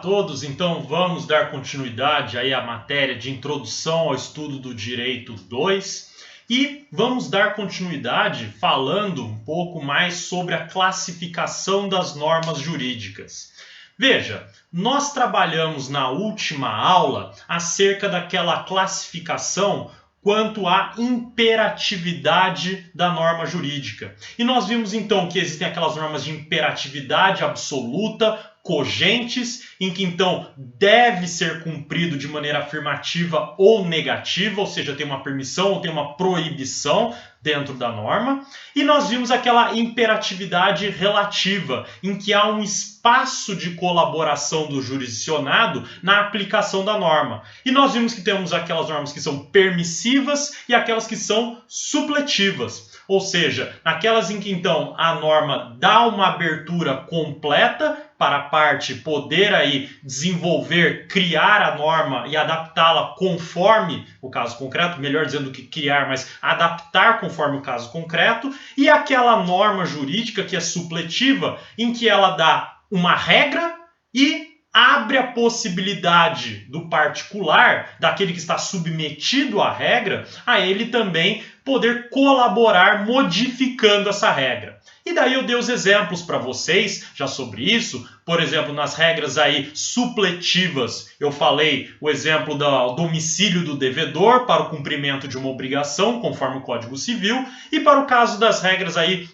todos, então vamos dar continuidade aí à matéria de introdução ao estudo do direito 2 e vamos dar continuidade falando um pouco mais sobre a classificação das normas jurídicas. Veja, nós trabalhamos na última aula acerca daquela classificação quanto à imperatividade da norma jurídica. E nós vimos então que existem aquelas normas de imperatividade absoluta, cogentes, em que então deve ser cumprido de maneira afirmativa ou negativa, ou seja, tem uma permissão ou tem uma proibição dentro da norma. E nós vimos aquela imperatividade relativa, em que há um espaço de colaboração do jurisdicionado na aplicação da norma. E nós vimos que temos aquelas normas que são permissivas e aquelas que são supletivas. Ou seja, naquelas em que então a norma dá uma abertura completa para a parte poder aí desenvolver, criar a norma e adaptá-la conforme o caso concreto, melhor dizendo do que criar, mas adaptar conforme o caso concreto, e aquela norma jurídica que é supletiva, em que ela dá uma regra e abre a possibilidade do particular, daquele que está submetido à regra, a ele também poder colaborar modificando essa regra. E daí eu dei os exemplos para vocês já sobre isso. Por exemplo, nas regras aí supletivas, eu falei o exemplo do domicílio do devedor para o cumprimento de uma obrigação, conforme o Código Civil, e para o caso das regras aí,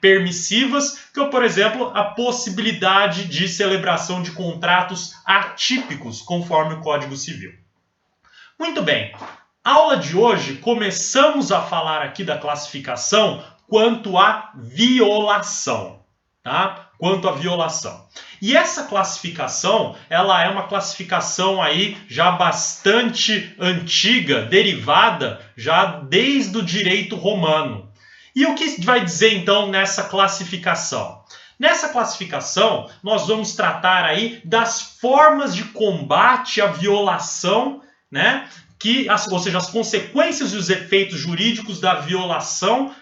permissivas, que por exemplo, a possibilidade de celebração de contratos atípicos, conforme o Código Civil. Muito bem. Aula de hoje, começamos a falar aqui da classificação quanto à violação, tá? Quanto à violação. E essa classificação, ela é uma classificação aí já bastante antiga, derivada já desde o direito romano. E o que vai dizer então nessa classificação? Nessa classificação, nós vamos tratar aí das formas de combate à violação, ou seja, as consequências e os efeitos jurídicos da violação,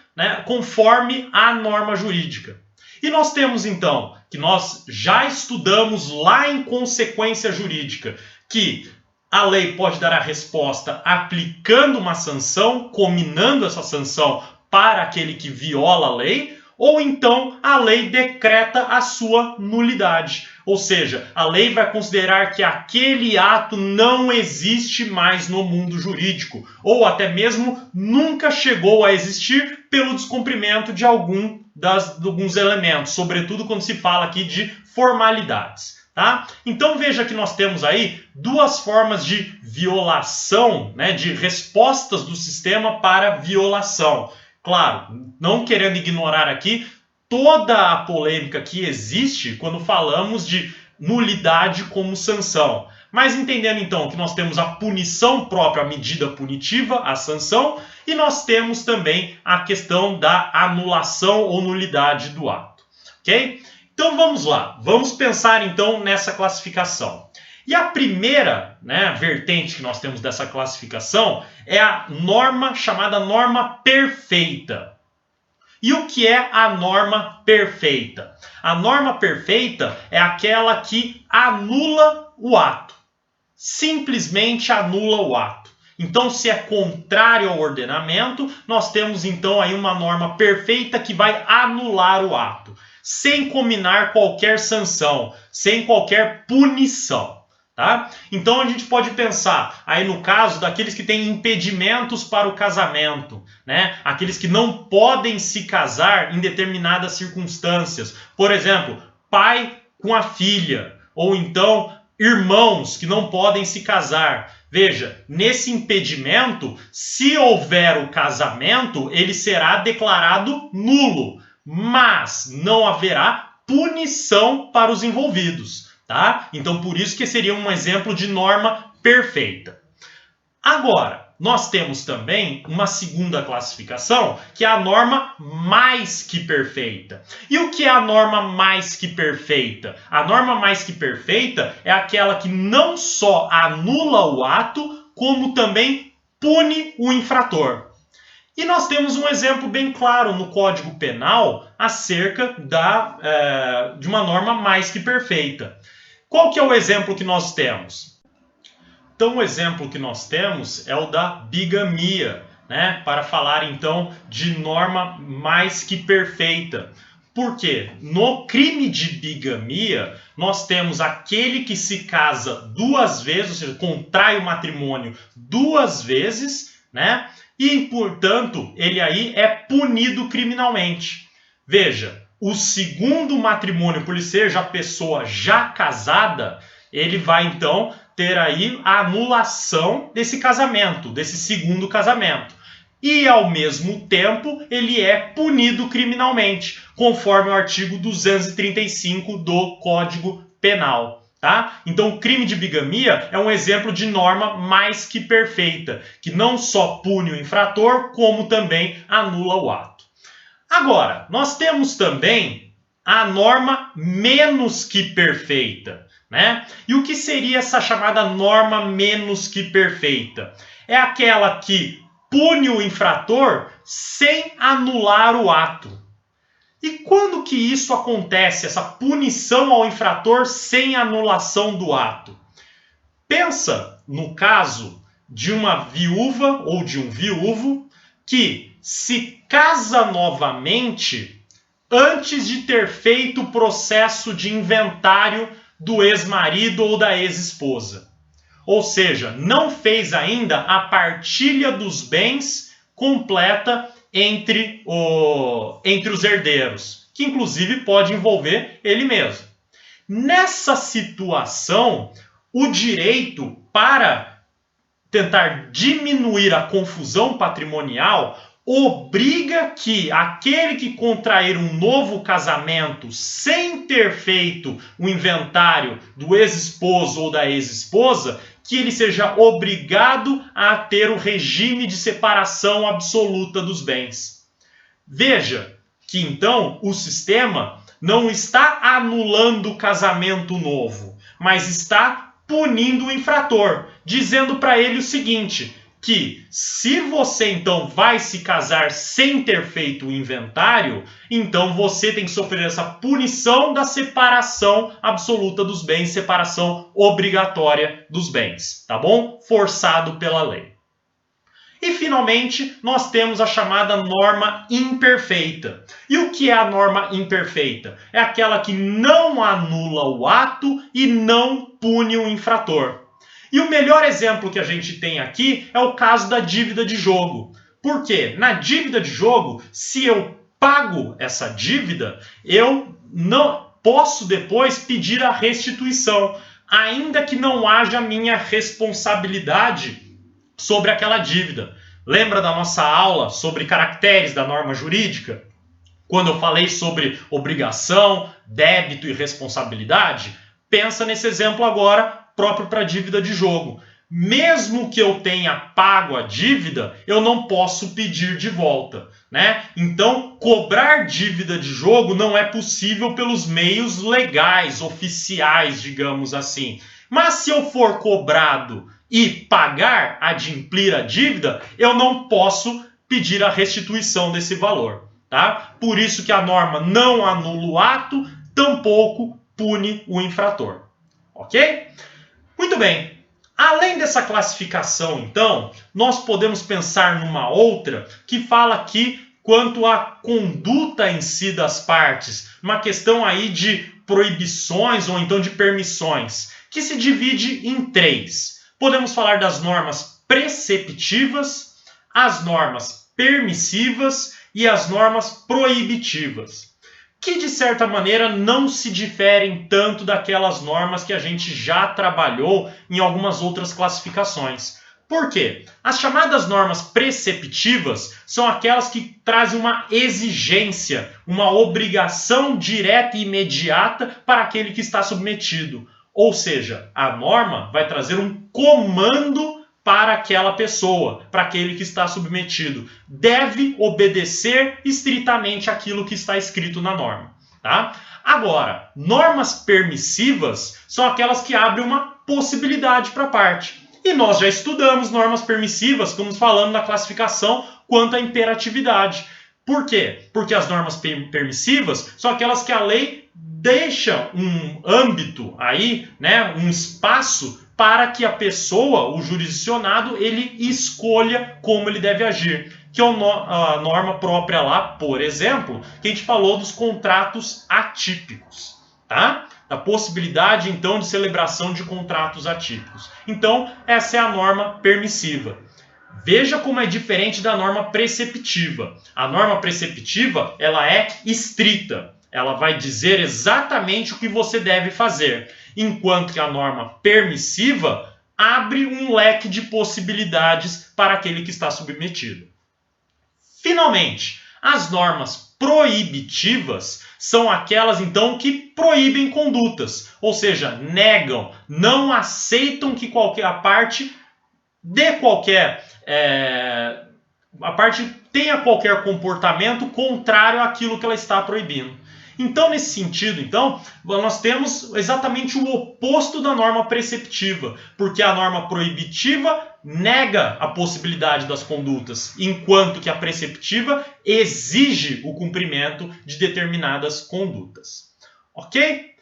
conforme a norma jurídica. E nós temos então, que nós já estudamos lá em consequência jurídica, que a lei pode dar a resposta aplicando uma sanção, cominando essa sanção para aquele que viola a lei, ou então a lei decreta a sua nulidade. Ou seja, a lei vai considerar que aquele ato não existe mais no mundo jurídico, ou até mesmo nunca chegou a existir pelo descumprimento de alguns elementos, sobretudo quando se fala aqui de formalidades. Tá? Então veja que nós temos aí duas formas de violação, de respostas do sistema para violação. Claro, não querendo ignorar aqui toda a polêmica que existe quando falamos de nulidade como sanção. Mas entendendo então que nós temos a punição própria, a medida punitiva, a sanção, e nós temos também a questão da anulação ou nulidade do ato. Ok? Então vamos lá, vamos pensar então nessa classificação. E a primeira vertente que nós temos dessa classificação é a norma chamada norma perfeita. E o que é a norma perfeita? A norma perfeita é aquela que anula o ato. Simplesmente anula o ato. Então, se é contrário ao ordenamento, nós temos então aí uma norma perfeita que vai anular o ato, sem cominar qualquer sanção, sem qualquer punição. Tá? Então a gente pode pensar aí no caso daqueles que têm impedimentos para o casamento, aqueles que não podem se casar em determinadas circunstâncias. Por exemplo, pai com a filha, ou então irmãos que não podem se casar. Veja, nesse impedimento, se houver o casamento, ele será declarado nulo, mas não haverá punição para os envolvidos. Tá? Então, por isso que seria um exemplo de norma perfeita. Agora, nós temos também uma segunda classificação, que é a norma mais que perfeita. E o que é a norma mais que perfeita? A norma mais que perfeita é aquela que não só anula o ato, como também pune o infrator. E nós temos um exemplo bem claro no Código Penal acerca de uma norma mais que perfeita. Qual que é o exemplo que nós temos? Então, o exemplo que nós temos é o da bigamia, né? Para falar, então, de norma mais que perfeita. Por quê? No crime de bigamia, nós temos aquele que se casa duas vezes, ou seja, contrai o matrimônio duas vezes, né? E, portanto, ele aí é punido criminalmente. Veja, o segundo matrimônio, por ele ser já pessoa já casada, ele vai, então, ter aí a anulação desse casamento, desse segundo casamento. E, ao mesmo tempo, ele é punido criminalmente, conforme o artigo 235 do Código Penal. Tá? Então, o crime de bigamia é um exemplo de norma mais que perfeita, que não só pune o infrator, como também anula o ato. Agora, nós temos também a norma menos que perfeita, né? E o que seria essa chamada norma menos que perfeita? É aquela que pune o infrator sem anular o ato. E quando que isso acontece, essa punição ao infrator sem anulação do ato? Pensa no caso de uma viúva ou de um viúvo que se casa novamente antes de ter feito o processo de inventário do ex-marido ou da ex-esposa. Ou seja, não fez ainda a partilha dos bens completa entre os herdeiros, que inclusive pode envolver ele mesmo. Nessa situação, o direito, para tentar diminuir a confusão patrimonial, obriga que aquele que contrair um novo casamento sem ter feito o inventário do ex-esposo ou da ex-esposa, que ele seja obrigado a ter o regime de separação absoluta dos bens. Veja que então o sistema não está anulando o casamento novo, mas está punindo o infrator, dizendo para ele o seguinte, que se você então vai se casar sem ter feito o inventário, então você tem que sofrer essa punição da separação absoluta dos bens, separação obrigatória dos bens, tá bom? Forçado pela lei. E, finalmente, nós temos a chamada norma imperfeita. E o que é a norma imperfeita? É aquela que não anula o ato e não pune o infrator. E o melhor exemplo que a gente tem aqui é o caso da dívida de jogo. Por quê? Na dívida de jogo, se eu pago essa dívida, eu não posso depois pedir a restituição, ainda que não haja minha responsabilidade sobre aquela dívida. Lembra da nossa aula sobre caracteres da norma jurídica? Quando eu falei sobre obrigação, débito e responsabilidade? Pensa nesse exemplo agora, próprio para a dívida de jogo. Mesmo que eu tenha pago a dívida, eu não posso pedir de volta, né? Então, cobrar dívida de jogo não é possível pelos meios legais, oficiais, digamos assim. Mas se eu for cobrado e pagar, adimplir a dívida, eu não posso pedir a restituição desse valor, tá? Por isso que a norma não anula o ato, tampouco pune o infrator, ok? Muito bem. Além dessa classificação, então, nós podemos pensar numa outra que fala aqui quanto à conduta em si das partes, uma questão aí de proibições ou então de permissões, que se divide em três. Podemos falar das normas preceptivas, as normas permissivas e as normas proibitivas, que de certa maneira não se diferem tanto daquelas normas que a gente já trabalhou em algumas outras classificações. Por quê? As chamadas normas preceptivas são aquelas que trazem uma exigência, uma obrigação direta e imediata para aquele que está submetido. Ou seja, a norma vai trazer um comando para aquela pessoa, para aquele que está submetido. Deve obedecer estritamente aquilo que está escrito na norma. Tá? Agora, normas permissivas são aquelas que abrem uma possibilidade para a parte. E nós já estudamos normas permissivas, como falando na classificação quanto à imperatividade. Por quê? Porque as normas permissivas são aquelas que a lei deixa um âmbito aí, né, um espaço para que a pessoa, o jurisdicionado, ele escolha como ele deve agir. Que é a norma própria lá, por exemplo, que a gente falou dos contratos atípicos, tá? Da possibilidade, então, de celebração de contratos atípicos. Então, essa é a norma permissiva. Veja como é diferente da norma preceptiva. A norma preceptiva, ela é estrita. Ela vai dizer exatamente o que você deve fazer. Enquanto que a norma permissiva abre um leque de possibilidades para aquele que está submetido. Finalmente, as normas proibitivas são aquelas, então, que proíbem condutas. Ou seja, negam, não aceitam que a parte tenha qualquer comportamento contrário àquilo que ela está proibindo. Então, nesse sentido, nós temos exatamente o oposto da norma preceptiva, porque a norma proibitiva nega a possibilidade das condutas, enquanto que a preceptiva exige o cumprimento de determinadas condutas. Ok?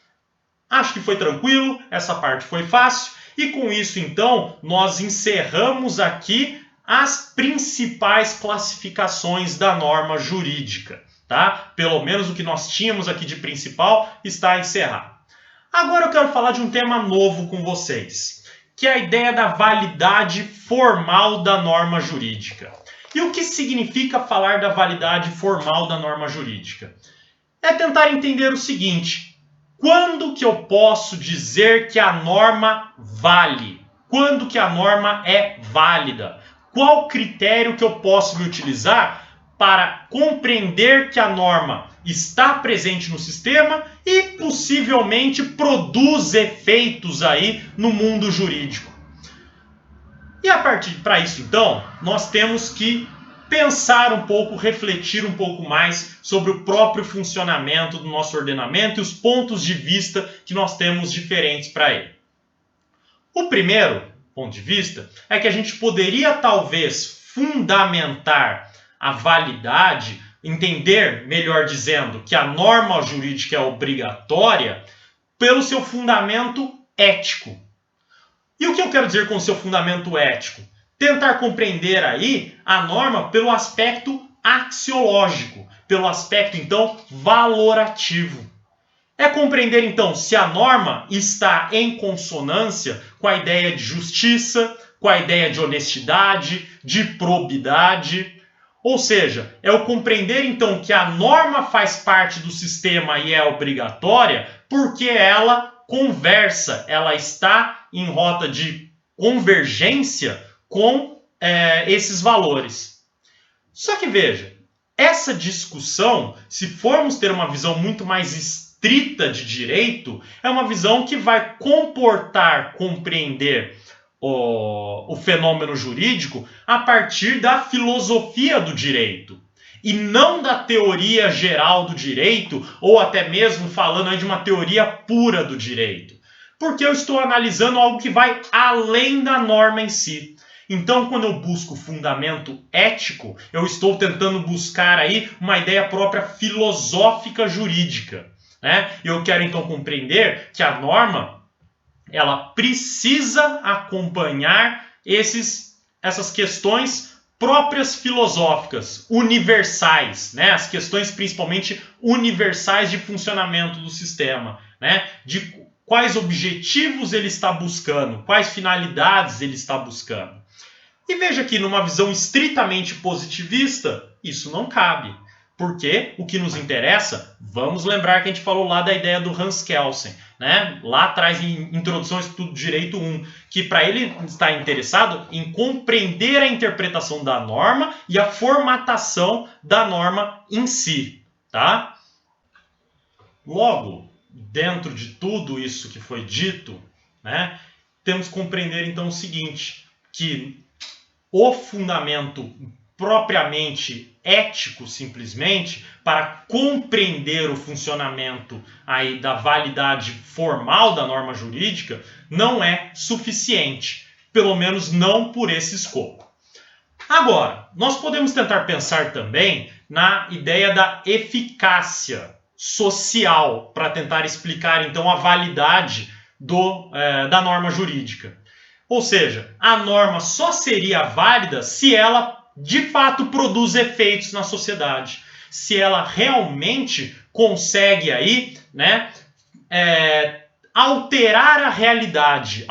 Acho que foi tranquilo, essa parte foi fácil, e com isso, então, nós encerramos aqui as principais classificações da norma jurídica. Tá? Pelo menos o que nós tínhamos aqui de principal está encerrado. Agora eu quero falar de um tema novo com vocês, que é a ideia da validade formal da norma jurídica. E o que significa falar da validade formal da norma jurídica? É tentar entender o seguinte: quando que eu posso dizer que a norma vale? Quando que a norma é válida? Qual critério que eu posso me utilizar para compreender que a norma está presente no sistema e possivelmente produz efeitos aí no mundo jurídico? E a partir para isso, então, nós temos que pensar um pouco, refletir um pouco mais sobre o próprio funcionamento do nosso ordenamento e os pontos de vista que nós temos diferentes para ele. O primeiro ponto de vista é que a gente poderia talvez fundamentar a validade, entender, melhor dizendo, que a norma jurídica é obrigatória pelo seu fundamento ético. E o que eu quero dizer com o seu fundamento ético? Tentar compreender aí a norma pelo aspecto axiológico, pelo aspecto, então, valorativo. É compreender, então, se a norma está em consonância com a ideia de justiça, com a ideia de honestidade, de probidade. Ou seja, é o compreender, então, que a norma faz parte do sistema e é obrigatória porque ela conversa, ela está em rota de convergência com esses valores. Só que veja, essa discussão, se formos ter uma visão muito mais estrita de direito, é uma visão que vai compreender o fenômeno jurídico a partir da filosofia do direito e não da teoria geral do direito ou até mesmo falando aí de uma teoria pura do direito, porque eu estou analisando algo que vai além da norma em si. Então, quando eu busco fundamento ético, eu estou tentando buscar aí uma ideia própria filosófica jurídica, né? Eu quero então compreender que a norma ela precisa acompanhar essas questões próprias filosóficas, universais, né? As questões principalmente universais de funcionamento do sistema, né? De quais objetivos ele está buscando, quais finalidades ele está buscando. E veja que numa visão estritamente positivista, isso não cabe. Porque o que nos interessa, vamos lembrar que a gente falou lá da ideia do Hans Kelsen, né? Lá atrás em Introdução ao Estudo do Direito 1, que para ele está interessado em compreender a interpretação da norma e a formatação da norma em si, tá? Logo, dentro de tudo isso que foi dito, né, temos que compreender então o seguinte, que o fundamento propriamente ético, simplesmente, para compreender o funcionamento aí da validade formal da norma jurídica, não é suficiente, pelo menos não por esse escopo. Agora, nós podemos tentar pensar também na ideia da eficácia social para tentar explicar então a validade da norma jurídica. Ou seja, a norma só seria válida se ela de fato produz efeitos na sociedade, se ela realmente consegue aí, né, alterar a realidade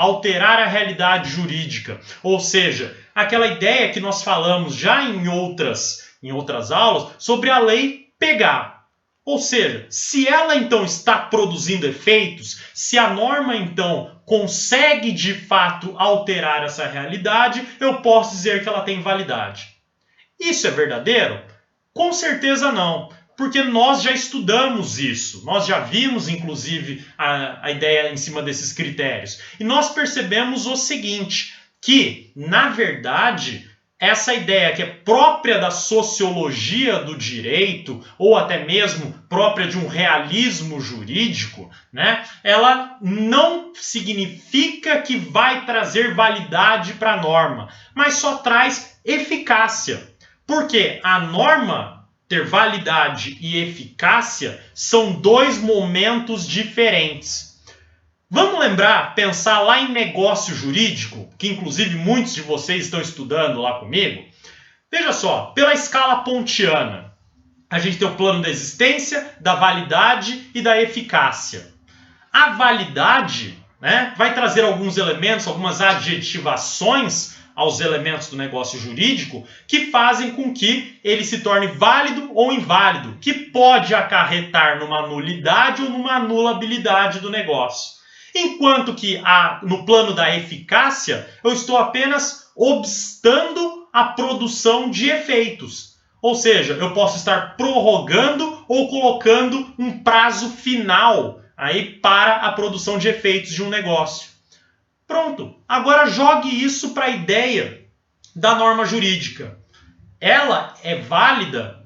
jurídica. Ou seja, aquela ideia que nós falamos já em outras aulas sobre a lei pegar. Ou seja, se ela então está produzindo efeitos, se a norma então consegue de fato alterar essa realidade, eu posso dizer que ela tem validade. Isso é verdadeiro? Com certeza não, porque nós já estudamos isso, nós já vimos inclusive a ideia em cima desses critérios. E nós percebemos o seguinte, que na verdade essa ideia que é própria da sociologia do direito, ou até mesmo própria de um realismo jurídico, né, ela não significa que vai trazer validade para a norma, mas só traz eficácia. Porque a norma ter validade e eficácia são dois momentos diferentes. Vamos lembrar, pensar lá em negócio jurídico, que inclusive muitos de vocês estão estudando lá comigo. Veja só, pela escala pontiana, a gente tem o plano da existência, da validade e da eficácia. A validade, né, vai trazer alguns elementos, algumas adjetivações aos elementos do negócio jurídico que fazem com que ele se torne válido ou inválido, que pode acarretar numa nulidade ou numa anulabilidade do negócio. Enquanto que no plano da eficácia, eu estou apenas obstando a produção de efeitos. Ou seja, eu posso estar prorrogando ou colocando um prazo final aí para a produção de efeitos de um negócio. Pronto, agora jogue isso para a ideia da norma jurídica. Ela é válida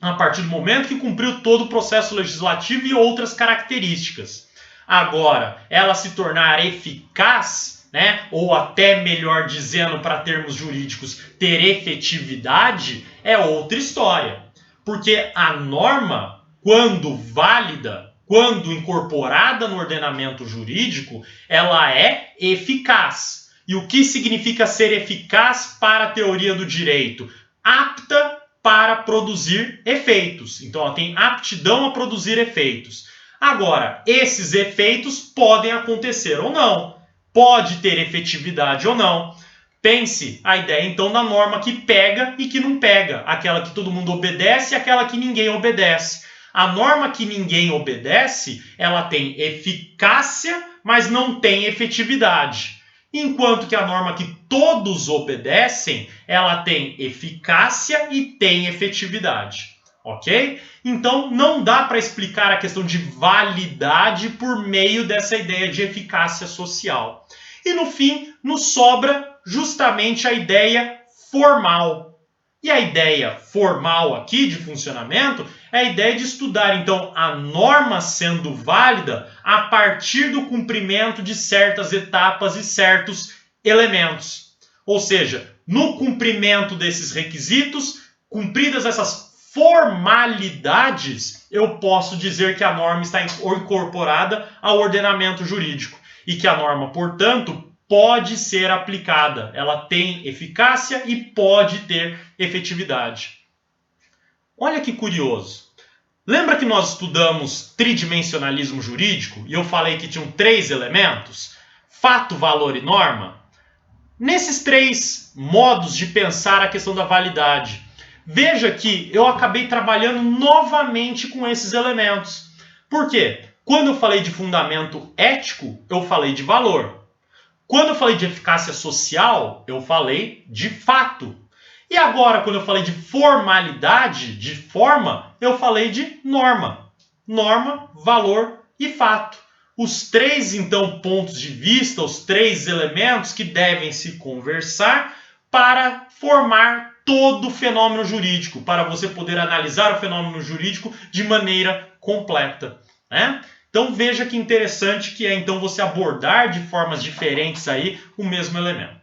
a partir do momento que cumpriu todo o processo legislativo e outras características. Agora, ela se tornar eficaz, né, ou até melhor dizendo para termos jurídicos, ter efetividade, é outra história. Porque a norma, quando válida, quando incorporada no ordenamento jurídico, ela é eficaz. E o que significa ser eficaz para a teoria do direito? Apta para produzir efeitos. Então, ela tem aptidão a produzir efeitos. Agora, esses efeitos podem acontecer ou não. Pode ter efetividade ou não. Pense a ideia, então, da norma que pega e que não pega. Aquela que todo mundo obedece e aquela que ninguém obedece. A norma que ninguém obedece, ela tem eficácia, mas não tem efetividade. Enquanto que a norma que todos obedecem, ela tem eficácia e tem efetividade. Ok? Então, não dá para explicar a questão de validade por meio dessa ideia de eficácia social. E, no fim, nos sobra justamente a ideia formal. E a ideia formal aqui de funcionamento é a ideia de estudar, então, a norma sendo válida a partir do cumprimento de certas etapas e certos elementos. Ou seja, no cumprimento desses requisitos, cumpridas essas formalidades, eu posso dizer que a norma está incorporada ao ordenamento jurídico e que a norma, portanto, pode ser aplicada. Ela tem eficácia e pode ter efetividade. Olha que curioso. Lembra que nós estudamos tridimensionalismo jurídico e eu falei que tinham 3 elementos? Fato, valor e norma? Nesses 3 modos de pensar a questão da validade, veja que eu acabei trabalhando novamente com esses elementos. Por quê? Quando eu falei de fundamento ético, eu falei de valor. Quando eu falei de eficácia social, eu falei de fato. E agora, quando eu falei de formalidade, de forma, eu falei de norma. Norma, valor e fato. Os 3, então, pontos de vista, os 3 elementos que devem se conversar para formar todo o fenômeno jurídico, para você poder analisar o fenômeno jurídico de maneira completa, né? Então veja que interessante que é então você abordar de formas diferentes aí o mesmo elemento.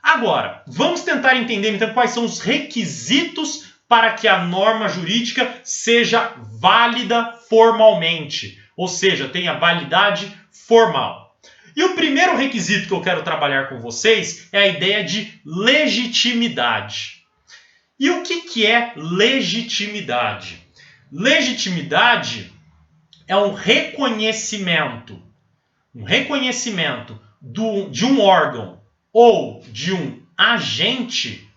Agora, vamos tentar entender então quais são os requisitos para que a norma jurídica seja válida formalmente, ou seja, tenha validade formal. E o primeiro requisito que eu quero trabalhar com vocês é a ideia de legitimidade. E o que é legitimidade? Legitimidade é um reconhecimento de um órgão ou de um agente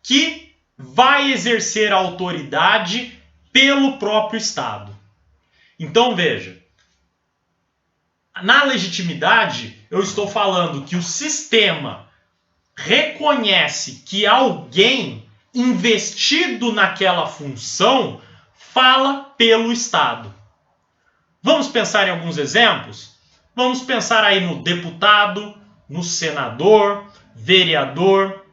que vai exercer a autoridade pelo próprio Estado. Então, veja, na legitimidade, eu estou falando que o sistema reconhece que alguém investido naquela função fala pelo Estado. Vamos pensar em alguns exemplos? Vamos pensar aí no deputado, no senador, vereador.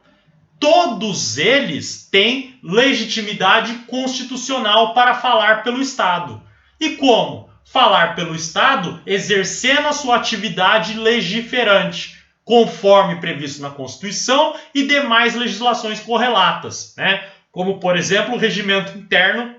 Todos eles têm legitimidade constitucional para falar pelo Estado. E como? Falar pelo Estado exercendo a sua atividade legiferante, conforme previsto na Constituição e demais legislações correlatas, né? Como, por exemplo, o regimento interno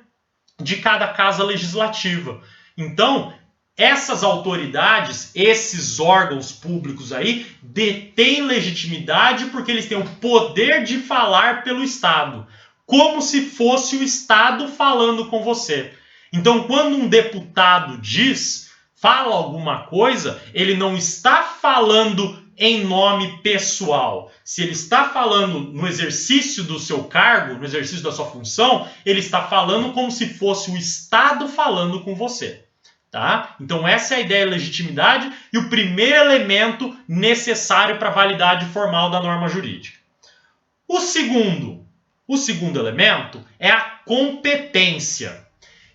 de cada casa legislativa. Então, essas autoridades, esses órgãos públicos aí, detêm legitimidade porque eles têm o poder de falar pelo Estado, como se fosse o Estado falando com você. Então, quando um deputado fala alguma coisa, ele não está falando em nome pessoal. Se ele está falando no exercício do seu cargo, no exercício da sua função, ele está falando como se fosse o Estado falando com você. Tá? Então essa é a ideia de legitimidade e o primeiro elemento necessário para a validade formal da norma jurídica. O segundo elemento é a competência.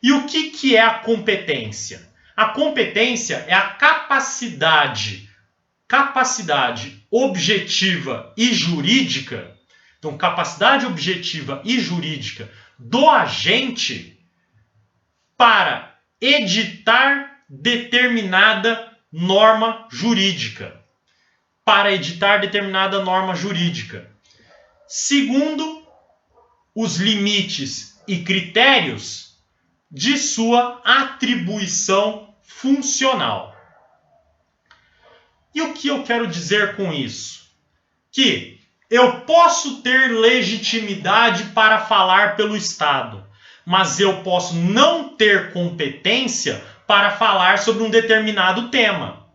E o que é a competência? A competência é a capacidade objetiva e jurídica, então capacidade objetiva e jurídica do agente para editar determinada norma jurídica. Segundo os limites e critérios de sua atribuição funcional. E o que eu quero dizer com isso? Que eu posso ter legitimidade para falar pelo Estado, mas eu posso não ter competência para falar sobre um determinado tema.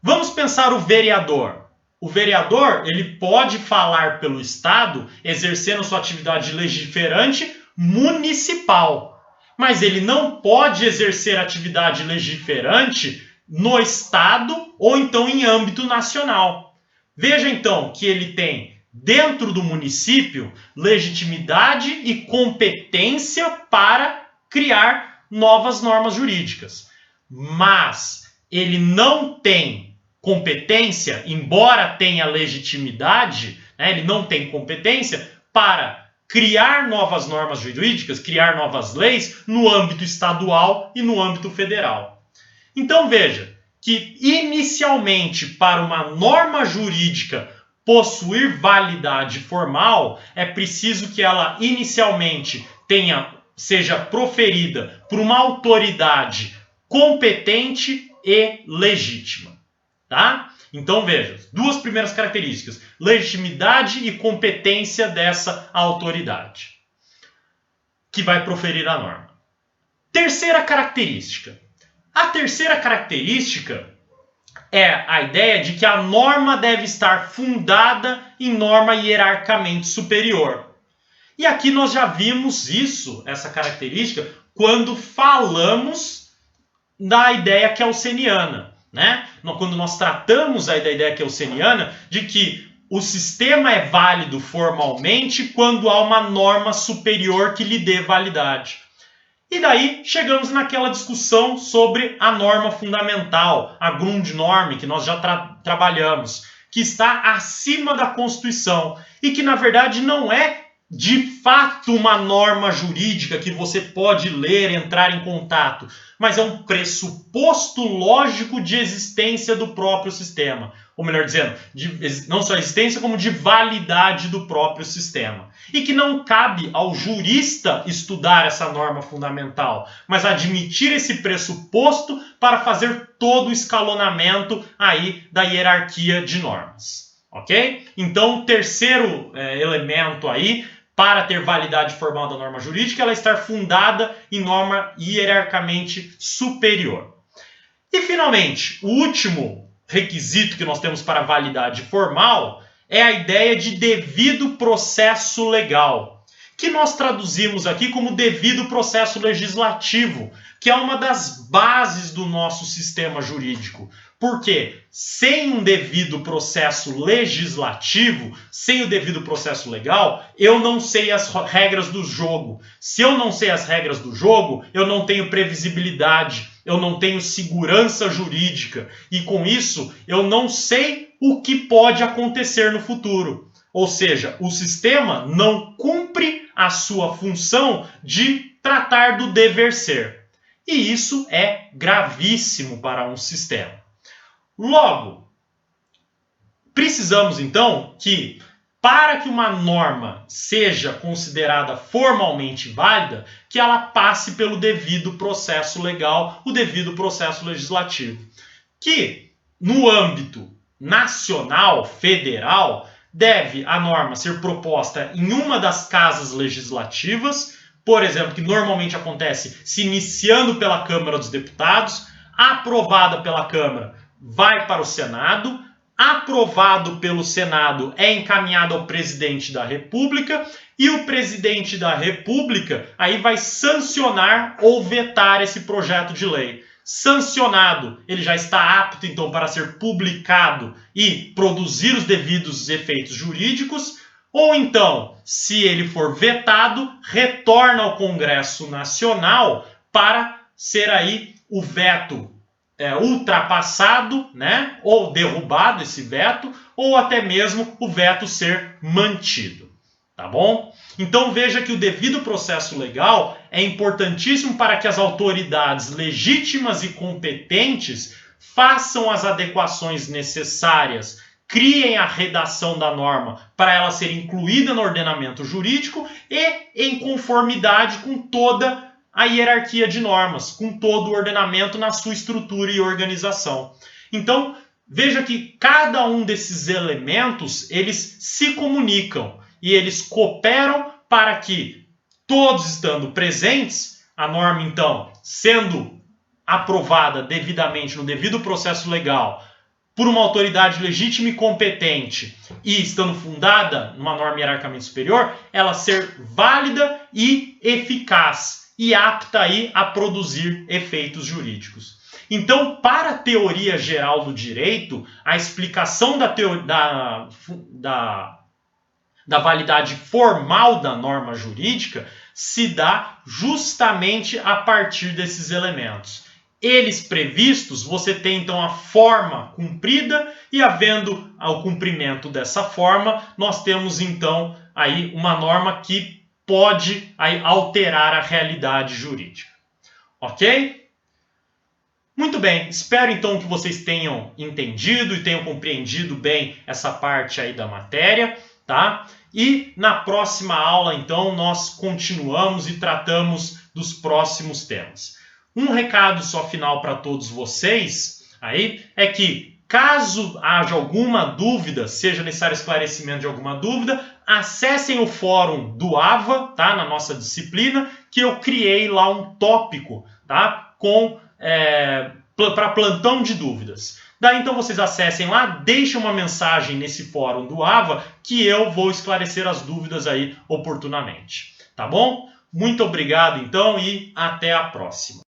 Vamos pensar o vereador. O vereador, ele pode falar pelo Estado, exercendo sua atividade legiferante municipal, mas ele não pode exercer atividade legiferante no Estado ou então em âmbito nacional. Veja então que ele tem, dentro do município, legitimidade e competência para criar novas normas jurídicas. Mas ele não tem competência, embora tenha legitimidade, né, ele não tem competência para criar novas normas jurídicas, criar novas leis no âmbito estadual e no âmbito federal. Então veja que inicialmente para uma norma jurídica possuir validade formal, é preciso que ela inicialmente seja proferida por uma autoridade competente e legítima. Tá? Então veja, duas primeiras características, legitimidade e competência dessa autoridade que vai proferir a norma. Terceira característica. A terceira característica é a ideia de que a norma deve estar fundada em norma hierarquicamente superior. E aqui nós já vimos essa característica, quando falamos da ideia kelseniana, né? Quando nós tratamos da ideia kelseniana de que o sistema é válido formalmente quando há uma norma superior que lhe dê validade. E daí chegamos naquela discussão sobre a norma fundamental, a Grundnorm, que nós já trabalhamos, que está acima da Constituição e que, na verdade, não é de fato uma norma jurídica que você pode ler, entrar em contato, mas é um pressuposto lógico de existência do próprio sistema. ou melhor dizendo, não só existência, como de validade do próprio sistema. E que não cabe ao jurista estudar essa norma fundamental, mas admitir esse pressuposto para fazer todo o escalonamento aí da hierarquia de normas. Ok? Então, o terceiro elemento aí, para ter validade formal da norma jurídica, ela estar fundada em norma hierarquicamente superior. E, finalmente, o último requisito que nós temos para validade formal é a ideia de devido processo legal, que nós traduzimos aqui como devido processo legislativo, que é uma das bases do nosso sistema jurídico. Porque sem um devido processo legislativo, sem o devido processo legal, eu não sei as regras do jogo. Se eu não sei as regras do jogo, eu não tenho previsibilidade, eu não tenho segurança jurídica. E com isso, eu não sei o que pode acontecer no futuro. Ou seja, o sistema não cumpre a sua função de tratar do dever ser. E isso é gravíssimo para um sistema. Logo, precisamos então que, para que uma norma seja considerada formalmente válida, que ela passe pelo devido processo legal, o devido processo legislativo. Que, no âmbito nacional, federal, deve a norma ser proposta em uma das casas legislativas, por exemplo, que normalmente acontece se iniciando pela Câmara dos Deputados, aprovada pela Câmara, vai para o Senado, aprovado pelo Senado, é encaminhado ao presidente da República, e o presidente da República aí vai sancionar ou vetar esse projeto de lei. Sancionado, ele já está apto então para ser publicado e produzir os devidos efeitos jurídicos, ou então, se ele for vetado, retorna ao Congresso Nacional para ser aí o veto ultrapassado, né, ou derrubado esse veto, ou até mesmo o veto ser mantido, tá bom? Então veja que o devido processo legal é importantíssimo para que as autoridades legítimas e competentes façam as adequações necessárias, criem a redação da norma para ela ser incluída no ordenamento jurídico e em conformidade com toda a hierarquia de normas, com todo o ordenamento na sua estrutura e organização. Então, veja que cada um desses elementos, eles se comunicam e eles cooperam para que, todos estando presentes, a norma, então, sendo aprovada devidamente no devido processo legal, por uma autoridade legítima e competente, e estando fundada numa norma hierarquicamente superior, ela ser válida e eficaz, e apta aí a produzir efeitos jurídicos. Então, para a teoria geral do direito, a explicação da validade formal da norma jurídica se dá justamente a partir desses elementos. Eles previstos, você tem então a forma cumprida, e havendo o cumprimento dessa forma, nós temos então aí uma norma que pode aí alterar a realidade jurídica. Ok? Muito bem, espero então que vocês tenham entendido e tenham compreendido bem essa parte aí da matéria, tá? E na próxima aula, então, nós continuamos e tratamos dos próximos temas. Um recado só final para todos vocês aí é que, caso haja alguma dúvida, seja necessário esclarecimento de alguma dúvida, acessem o fórum do AVA, tá? Na nossa disciplina, que eu criei lá um tópico, tá? Para plantão de dúvidas. Daí então vocês acessem lá, deixem uma mensagem nesse fórum do AVA que eu vou esclarecer as dúvidas aí oportunamente. Tá bom? Muito obrigado então e até a próxima.